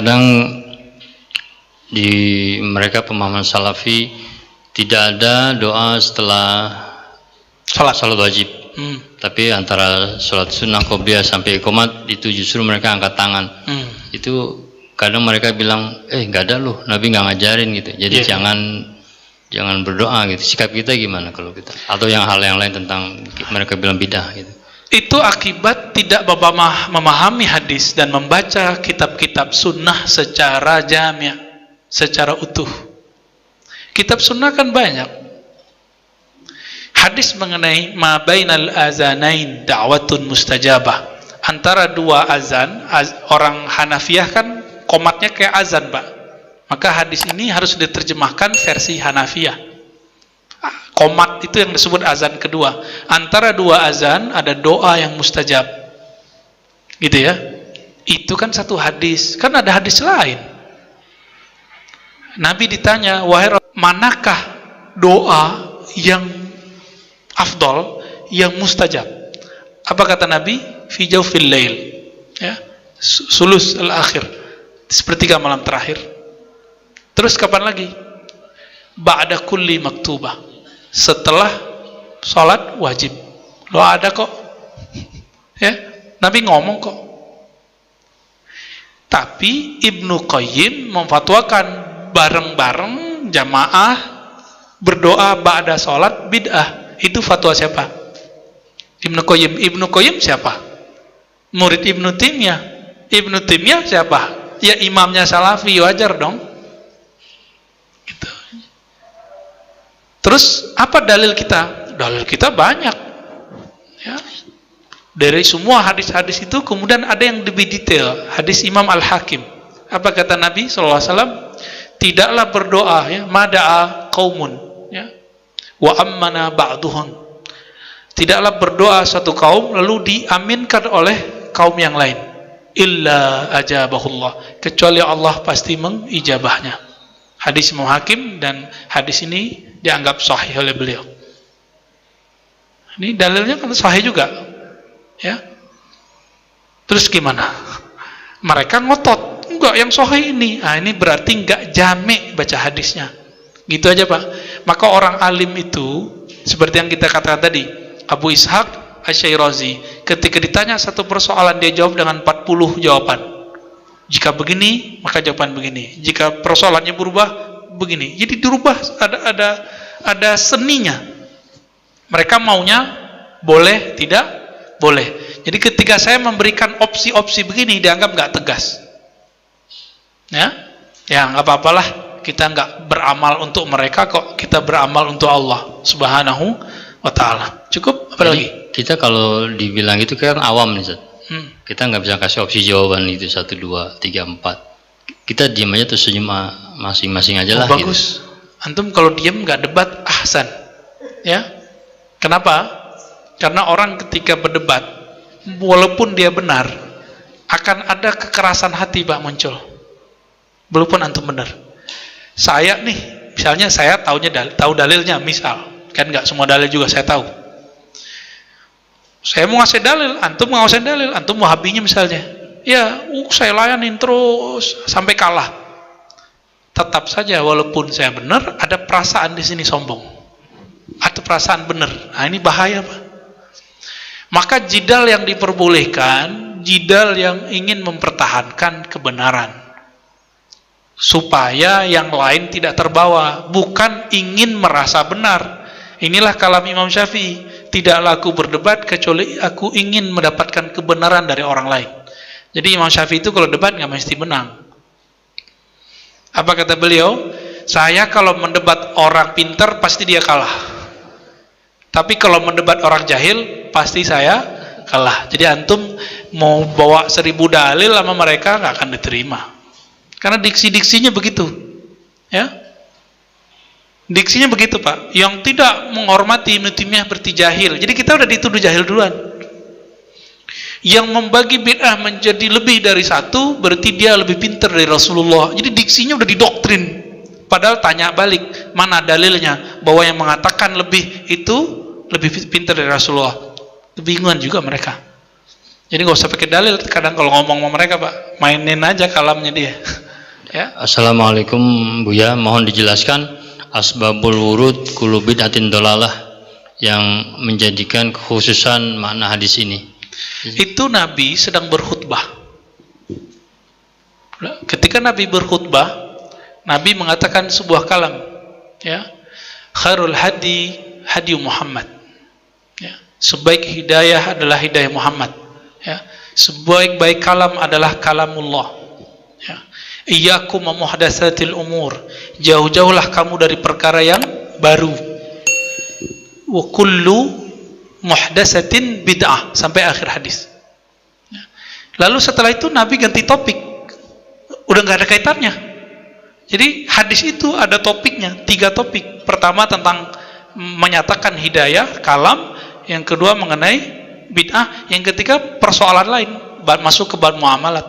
kadang di mereka pemahaman salafi tidak ada doa setelah salat wajib. Tapi antara sholat sunnah qobliyah sampai iqamat itu justru mereka angkat tangan. Itu kadang mereka bilang, nggak ada loh, Nabi nggak ngajarin gitu. Jadi jangan berdoa gitu. Sikap kita gimana kalau kita? Atau hal yang lain tentang mereka bilang bidah gitu. Itu akibat tidak memahami hadis dan membaca kitab-kitab sunnah secara jami', secara utuh. Kitab sunnah kan banyak. Hadis mengenai ma bainal azanain da'watun mustajabah. Antara dua azan, orang Hanafiyah kan qomatnya kayak azan, Pak. Maka hadis ini harus diterjemahkan versi Hanafiyah. Qomat itu yang disebut azan kedua. Antara dua azan ada doa yang mustajab. Gitu ya. Itu kan satu hadis. Kan ada hadis lain. Nabi ditanya, wahai manakah doa yang afdol, yang mustajab? Apa kata Nabi? Fi jawfil lail, ya, sulus al-akhir, sepertiga malam terakhir. Terus kapan lagi? Ba'da kulli maktubah, setelah sholat wajib. Lo ada kok, ya, Nabi ngomong kok. Tapi Ibnu Qayyim memfatwakan bareng-bareng jamaah berdoa ba'da sholat bid'ah. Itu fatwa siapa? Ibnu Qayyim. Ibnu Qayyim siapa? Murid Ibnu Taimiyah. Ibnu Taimiyah siapa? Ya imamnya Salafi, wajar dong. Gitu. Terus apa dalil kita? Dalil kita banyak. Ya. Dari semua hadis-hadis itu kemudian ada yang lebih detail. Hadis Imam Al-Hakim. Apa kata Nabi SAW? Tidaklah berdoa, ya, mada'a qaumun, ya, wa ammana ba'duhun. Tidaklah berdoa satu kaum lalu diaminkan oleh kaum yang lain, illa ajabahullah, kecuali Allah pasti mengijabahnya. Hadis Imam Hakim, dan hadis ini dianggap sahih oleh beliau. Ini dalilnya kan sahih juga, ya. Terus gimana? Mereka ngotot, enggak, yang sahih ini. Ah, ini berarti enggak jami' baca hadisnya. Gitu aja, Pak. Maka orang alim itu seperti yang kita katakan tadi, Abu Ishaq Asy-Syairazi, ketika ditanya satu persoalan dia jawab dengan 40 jawaban. Jika begini, maka jawaban begini. Jika persoalannya berubah, begini. Jadi dirubah, ada seninya. Mereka maunya boleh, tidak boleh. Jadi ketika saya memberikan opsi-opsi begini, dianggap nggak tegas. Ya, nggak apa-apalah. Kita nggak beramal untuk mereka kok, kita beramal untuk Allah Subhanahu wa ta'ala. Cukup? Apa lagi? Kita kalau dibilang itu kan awam nih, Ustaz. Kita nggak bisa kasih opsi jawaban itu 1, 2, 3, 4. Kita diam aja terus senyum masing-masing aja lah. Bagus. Gitu. Antum kalau diam nggak debat, ahsan. Ya. Kenapa? Karena orang ketika berdebat, walaupun dia benar, akan ada kekerasan hati, Pak, muncul. Walaupun antum benar. Saya nih, misalnya saya tahu dalilnya, misal, kan nggak semua dalil juga saya tahu. Saya mau ngasih dalil, antum mau ngasih dalil, antum mau habinya misalnya, ya, saya layanin terus sampai kalah. Tetap saja walaupun saya benar, ada perasaan di sini sombong, atau perasaan benar. Nah, ini bahaya, Pak. Maka jidal yang diperbolehkan, jidal yang ingin mempertahankan kebenaran, supaya yang lain tidak terbawa, bukan ingin merasa benar. Inilah kalam Imam Syafi'i. Tidaklah aku berdebat kecuali aku ingin mendapatkan kebenaran dari orang lain. Jadi Imam Syafi'i itu kalau debat nggak mesti menang. Apa kata beliau? Saya kalau mendebat orang pintar pasti dia kalah. Tapi kalau mendebat orang jahil pasti saya kalah. Jadi antum mau bawa 1000 dalil sama mereka nggak akan diterima. Karena diksi-diksinya begitu. Ya. Diksinya begitu, Pak. Yang tidak menghormati Ibnu Taimiyah berarti jahil. Jadi kita udah dituduh jahil duluan. Yang membagi bid'ah menjadi lebih dari satu berarti dia lebih pintar dari Rasulullah. Jadi diksinya udah didoktrin. Padahal tanya balik, mana dalilnya bahwa yang mengatakan lebih itu lebih pintar dari Rasulullah? Kebingungan juga mereka. Jadi nggak usah pakai dalil. Kadang kalau ngomong sama mereka Pak, mainin aja kalamnya dia. Ya. Assalamualaikum Buya, mohon dijelaskan asbabul wurud kullu bid'atin dolalah yang menjadikan kekhususan makna hadis ini. Itu Nabi sedang berkhutbah. Ketika Nabi berkhutbah, Nabi mengatakan sebuah kalam, ya, khairul hadi hadi Muhammad, ya, sebaik hidayah adalah hidayah Muhammad, ya, sebaik-baik kalam adalah kalamullah, ya. Iyyakum muhdatsatil umur, jauh-jauhlah kamu dari perkara yang baru. Wa kullu muhdatsatin bid'ah, sampai akhir hadis, ya. Lalu setelah itu Nabi ganti topik, udah nggak ada kaitannya. Jadi hadis itu ada topiknya, 3 topik. Pertama tentang menyatakan hidayah, kalam. Yang kedua mengenai bid'ah. Yang ketiga persoalan lain, masuk ke bab muamalat.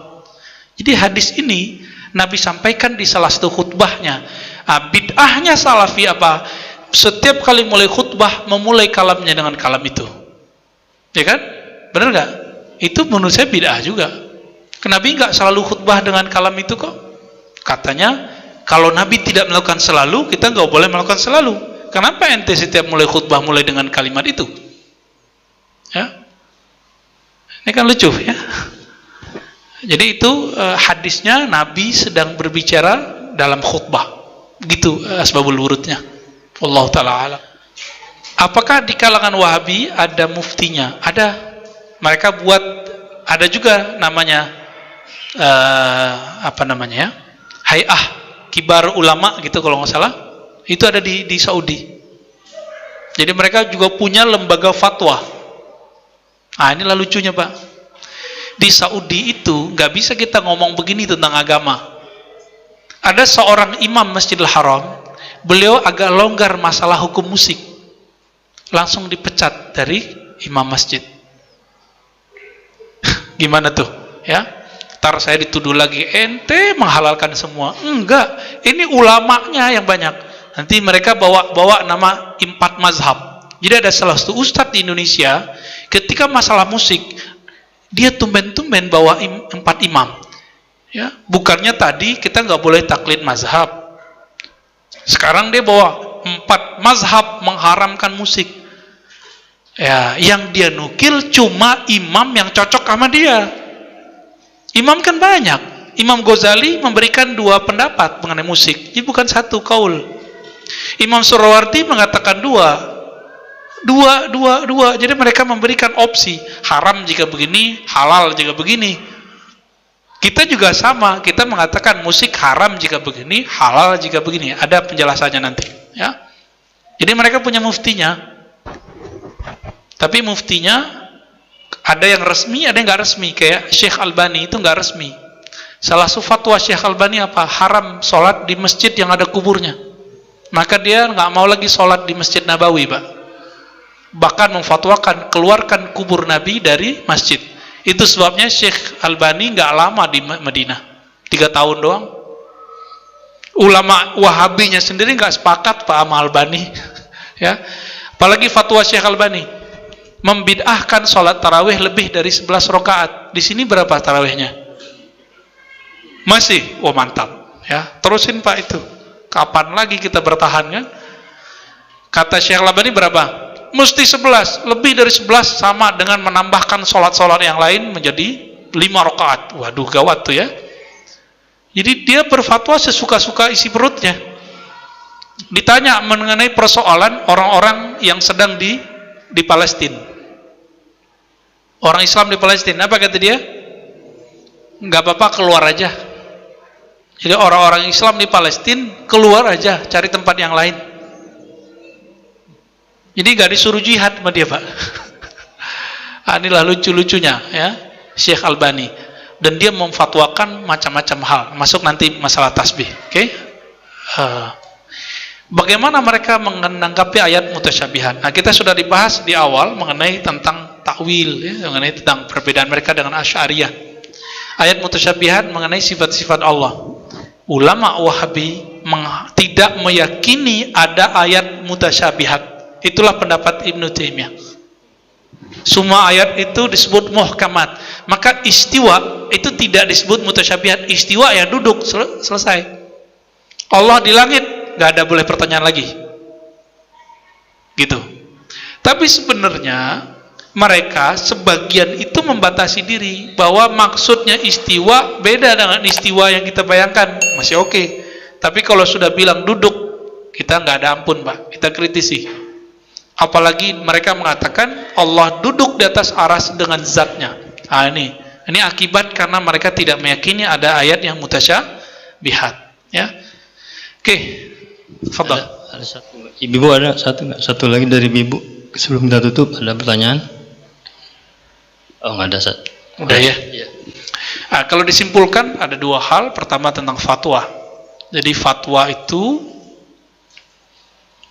Jadi hadis ini Nabi sampaikan di salah satu khutbahnya. Bid'ahnya Salafi apa? Setiap kali mulai khutbah memulai kalamnya dengan kalam itu. Ya kan? Benar nggak? Itu menurut saya bid'ah juga. Nabi nggak selalu khutbah dengan kalam itu kok. Katanya kalau Nabi tidak melakukan selalu, kita nggak boleh melakukan selalu. Kenapa ente setiap mulai khutbah mulai dengan kalimat itu? Ya, ini kan lucu ya. Jadi itu hadisnya Nabi sedang berbicara dalam khutbah. Gitu asbabul wurudnya. Wallahu taala alam. Apakah di kalangan Wahabi ada muftinya? Ada. Mereka buat, ada juga namanya apa namanya ya? Hay'ah Kibar Ulama gitu kalau nggak salah, itu ada di Saudi. Jadi mereka juga punya lembaga fatwa. Inilah lucunya Pak. Di Saudi itu nggak bisa kita ngomong begini tentang agama. Ada seorang imam Masjidil Haram, beliau agak longgar masalah hukum musik, langsung dipecat dari imam masjid. Gimana tuh? Ya. Ntar saya dituduh lagi, ente menghalalkan semua. Enggak, ini ulamanya yang banyak. Nanti mereka bawa nama 4 mazhab. Jadi ada salah satu ustadz di Indonesia, ketika masalah musik, dia tumben-tumben bawa 4 imam. Ya, bukannya tadi kita nggak boleh taklid mazhab. Sekarang dia bawa 4 mazhab mengharamkan musik. Ya, yang dia nukil cuma imam yang cocok sama dia. Imam kan banyak. Imam Ghazali memberikan 2 pendapat mengenai musik. Jadi bukan 1 kaul. Imam Surawardi mengatakan 2. Jadi mereka memberikan opsi. Haram jika begini, halal jika begini. Kita juga sama. Kita mengatakan musik haram jika begini, halal jika begini. Ada penjelasannya nanti. Ya. Jadi mereka punya muftinya. Tapi muftinya ada yang resmi, ada yang nggak resmi. Kayak Syekh Albani itu nggak resmi. Salah satu fatwa Syekh Albani apa? Haram sholat di masjid yang ada kuburnya. Maka dia nggak mau lagi sholat di Masjid Nabawi, Pak. Bahkan memfatwakan keluarkan kubur Nabi dari masjid. Itu sebabnya Syekh Albani nggak lama di Madinah, 3 tahun doang. Ulama Wahabinya sendiri nggak sepakat Pak sama Albani. Ya, apalagi fatwa Syekh Albani. Membid'ahkan sholat tarawih lebih dari 11 rakaat. Di sini berapa tarawihnya? Masih? Oh mantap. Ya, terusin Pak itu. Kapan lagi kita bertahan kan? Kata Syekh Albani berapa? Mesti 11. Lebih dari 11 sama dengan menambahkan sholat-sholat yang lain menjadi 5 rakaat. Waduh gawat tuh ya. Jadi dia berfatwa sesuka-suka isi perutnya. Ditanya mengenai persoalan orang-orang yang sedang di Palestina. Orang Islam di Palestina, apa kata dia? Nggak apa-apa, keluar aja. Jadi orang-orang Islam di Palestina keluar aja, cari tempat yang lain. Jadi nggak disuruh jihad sama dia, Pak. Inilah lucu-lucunya ya, Syekh Albani. Dan dia memfatwakan macam-macam hal, masuk nanti masalah tasbih. Oke? Bagaimana mereka menanggapi ayat mutasyabihat? Nah, kita sudah dibahas di awal mengenai tentang takwil, ya, mengenai tentang perbedaan mereka dengan Asy'ariyah. Ayat mutasyabihat mengenai sifat-sifat Allah. Ulama Wahabi tidak meyakini ada ayat mutasyabihat. Itulah pendapat Ibnu Taimiyah. Semua ayat itu disebut muhkamat. Maka istiwa itu tidak disebut mutasyabihat. Istiwa ya duduk, selesai. Allah di langit, nggak ada boleh pertanyaan lagi. Gitu. Tapi sebenarnya mereka sebagian itu membatasi diri bahwa maksudnya istiwa beda dengan istiwa yang kita bayangkan. Masih oke. Tapi kalau sudah bilang duduk, kita nggak ada ampun, Pak. Kita kritisi. Apalagi mereka mengatakan Allah duduk di atas arsy dengan zatnya. Ah, ini akibat karena mereka tidak meyakini ada ayat yang mutasyabihat. Ya. Oke. Fadhal. Ada satu. Ibu ada satu nggak? Satu lagi dari Ibu. Sebelum kita tutup ada pertanyaan? Oh, nggak ada, Sat. Udah ya? Iya. Nah, kalau disimpulkan ada dua hal. Pertama tentang fatwa. Jadi fatwa itu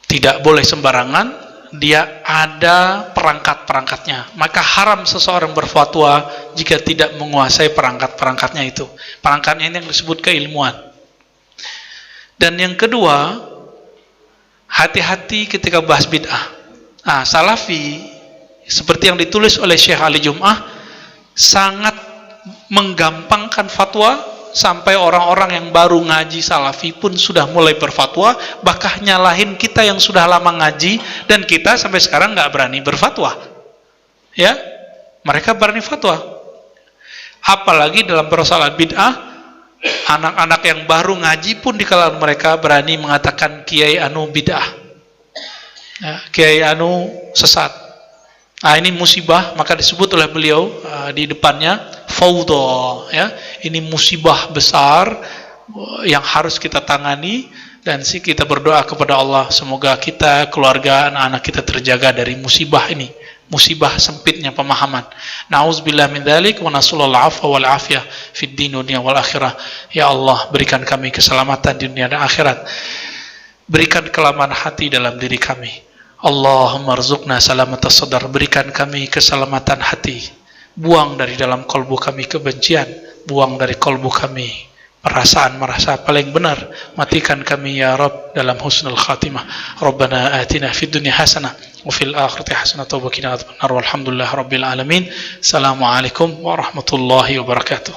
tidak boleh sembarangan. Dia ada perangkat-perangkatnya. Maka haram seseorang berfatwa jika tidak menguasai perangkat-perangkatnya itu. Perangkatnya ini yang disebut keilmuan. Dan yang kedua, hati-hati ketika bahas bid'ah. Nah, Salafi seperti yang ditulis oleh Syekh Ali Jum'ah sangat menggampangkan fatwa sampai orang-orang yang baru ngaji Salafi pun sudah mulai berfatwa, bahkan nyalahin kita yang sudah lama ngaji dan kita sampai sekarang nggak berani berfatwa. Ya, mereka berani fatwa. Apalagi dalam persoalan bid'ah, anak-anak yang baru ngaji pun di kalangan mereka berani mengatakan Kiai anu bid'ah, ya, Kiai anu sesat. Nah, ini musibah, maka disebut oleh beliau di depannya fawdha, ya. Ini musibah besar yang harus kita tangani, dan kita berdoa kepada Allah semoga kita, keluarga, anak-anak kita terjaga dari musibah ini, musibah sempitnya pemahaman. Nauzubillah min dzalik wa nasallallahu al-'afwa wal 'afiyah fid din dunya wal akhirah. Ya Allah, berikan kami keselamatan di dunia dan akhirat. Berikan kelaman hati dalam diri kami. Allahumma rzuqna salamatas sadar, berikan kami keselamatan hati. Buang dari dalam kolbu kami kebencian, buang dari kolbu kami perasaan merasa paling benar. Matikan kami ya Rabb dalam husnul khatimah. Rabbana atina fid dunya hasanah wa fil akhirati hasanah wa qina adzabannar. Walhamdulillah rabbil alamin. Assalamualaikum warahmatullahi wabarakatuh.